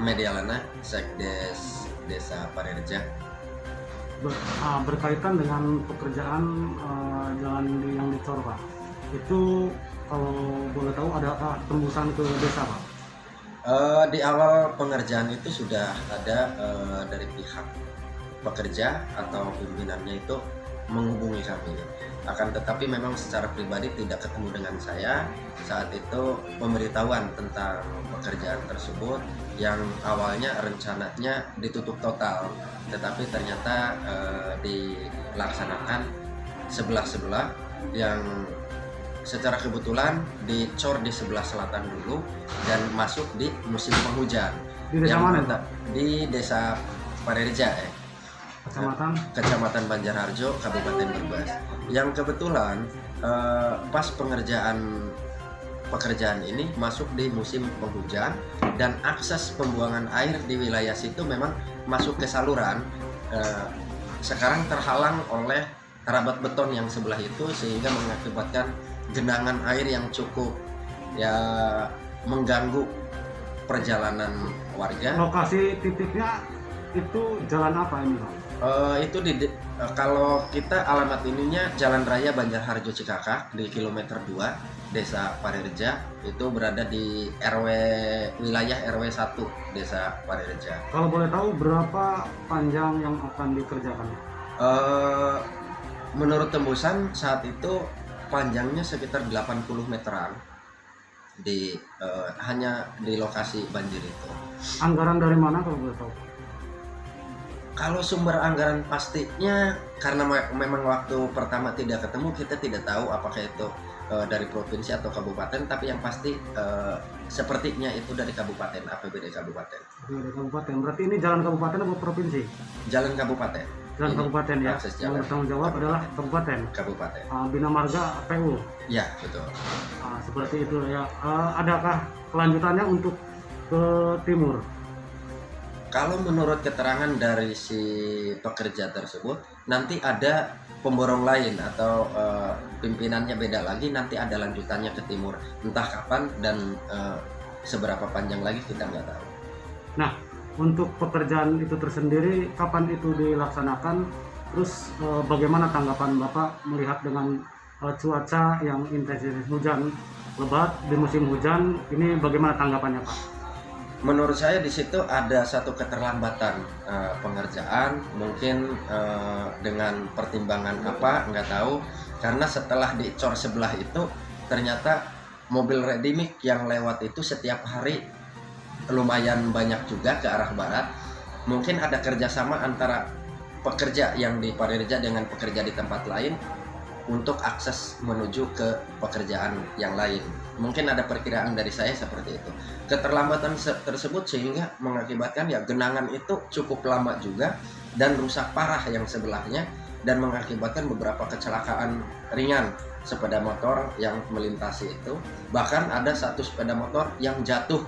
Medialana, Sekdes Desa Parereja. Berkaitan dengan pekerjaan jalan yang dicor Pak, itu kalau boleh tahu adakah tembusan ke desa Pak? Di awal pengerjaan itu sudah ada dari pihak pekerja atau pimpinannya itu menghubungi kami. Akan tetapi memang secara pribadi tidak ketemu dengan saya. Saat itu pemberitahuan tentang pekerjaan tersebut yang awalnya rencananya ditutup total, tetapi ternyata dilaksanakan sebelah-sebelah yang secara kebetulan dicor di sebelah selatan dulu dan masuk di musim penghujan. Di desa mana Pak? Di Desa Parereja Kecamatan Banjarharjo, Kabupaten Brebes. Yang kebetulan pas pekerjaan ini masuk di musim penghujan dan akses pembuangan air di wilayah situ memang masuk ke saluran. Sekarang terhalang oleh rabat beton yang sebelah itu sehingga mengakibatkan genangan air yang cukup mengganggu perjalanan warga. Lokasi titiknya itu jalan apa ini Pak? Itu kalau kita alamat ininya Jalan Raya Banjarharjo Cikakak di kilometer 2 Desa Parereja, itu berada di wilayah RW 1 Desa Parereja. Kalau boleh tahu berapa panjang yang akan dikerjakan? Menurut tembusan saat itu panjangnya sekitar 80 meteran hanya di lokasi banjir itu. Anggaran dari mana kalau boleh tahu? Kalau sumber anggaran pastinya karena memang waktu pertama tidak ketemu, kita tidak tahu apakah itu dari provinsi atau kabupaten, tapi yang pasti sepertinya itu dari kabupaten, APBD kabupaten. Dari kabupaten, berarti ini jalan kabupaten atau provinsi? Jalan kabupaten. Jalan Ini kabupaten ya, yang bertanggung jawab adalah kabupaten. Bina Marga PU. Ya betul. Seperti itu ya. Adakah kelanjutannya untuk ke timur? Kalau menurut keterangan dari si pekerja tersebut, nanti ada pemborong lain atau pimpinannya beda lagi, nanti ada lanjutannya ke timur. Entah kapan dan seberapa panjang lagi kita nggak tahu. Nah, untuk pekerjaan itu tersendiri, kapan itu dilaksanakan? Terus bagaimana tanggapan Bapak melihat dengan cuaca yang intensitas hujan lebat di musim hujan ini, bagaimana tanggapannya Pak? Menurut saya di situ ada satu keterlambatan pengerjaan, mungkin dengan pertimbangan apa nggak tahu, karena setelah dicor sebelah itu ternyata mobil ready mix yang lewat itu setiap hari lumayan banyak juga ke arah barat. Mungkin ada kerjasama antara pekerja yang di Parereja dengan pekerja di tempat lain untuk akses menuju ke pekerjaan yang lain. Mungkin ada perkiraan dari saya seperti itu. Keterlambatan tersebut sehingga mengakibatkan genangan itu cukup lama juga dan rusak parah yang sebelahnya, dan mengakibatkan beberapa kecelakaan ringan sepeda motor yang melintasi itu. Bahkan ada satu sepeda motor yang jatuh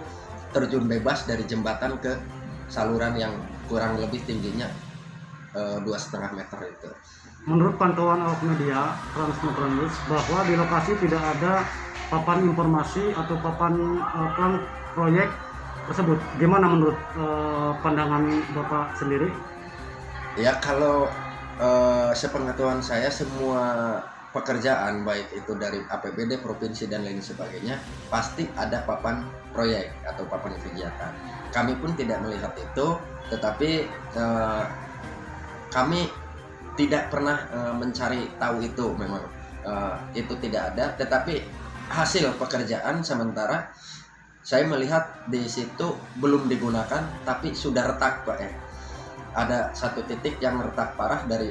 terjun bebas dari jembatan ke saluran yang kurang lebih tingginya 2,5 meter itu. Menurut pantauan awak media Transmetro News, bahwa di lokasi tidak ada papan informasi atau papan plan proyek tersebut. Gimana menurut pandangan Bapak sendiri? Ya, kalau sepengetahuan saya, semua pekerjaan baik itu dari APBD provinsi dan lain sebagainya pasti ada papan proyek atau papan kegiatan. Kami pun tidak melihat itu, tetapi kami tidak pernah mencari tahu itu, memang itu tidak ada. Tetapi hasil pekerjaan sementara saya melihat di situ belum digunakan, tapi sudah retak Pak ya. Ada satu titik yang retak parah dari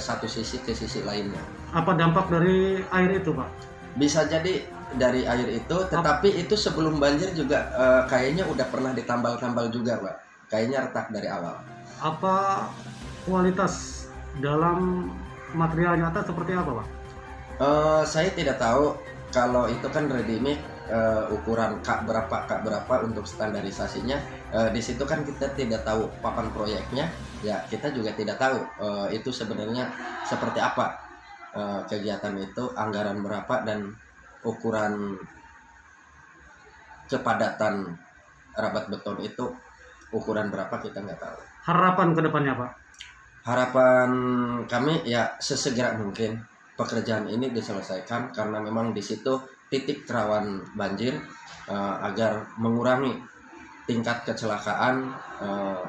satu sisi ke sisi lainnya. Apa dampak dari air itu Pak? Bisa jadi dari air itu, tetapi itu sebelum banjir juga kayaknya udah pernah ditambal-tambal juga Pak. Kayaknya retak dari awal. Apa kualitas dalam materialnya nyata seperti apa Pak? Saya tidak tahu, kalau itu kan ready mix ukuran K berapa untuk standarisasinya. Di situ kan kita tidak tahu papan proyeknya, ya kita juga tidak tahu itu sebenarnya seperti apa kegiatan itu, anggaran berapa, dan ukuran kepadatan rabat beton itu ukuran berapa kita nggak tahu. Harapan ke depannya Pak? Harapan kami ya sesegera mungkin pekerjaan ini diselesaikan, karena memang di situ titik rawan banjir, agar mengurangi tingkat kecelakaan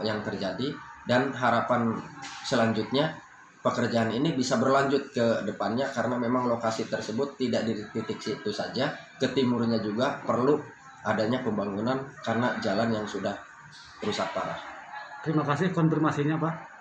yang terjadi. Dan harapan selanjutnya pekerjaan ini bisa berlanjut ke depannya, karena memang lokasi tersebut tidak di titik situ saja, ke timurnya juga perlu adanya pembangunan karena jalan yang sudah rusak parah. Terima kasih konfirmasinya Pak.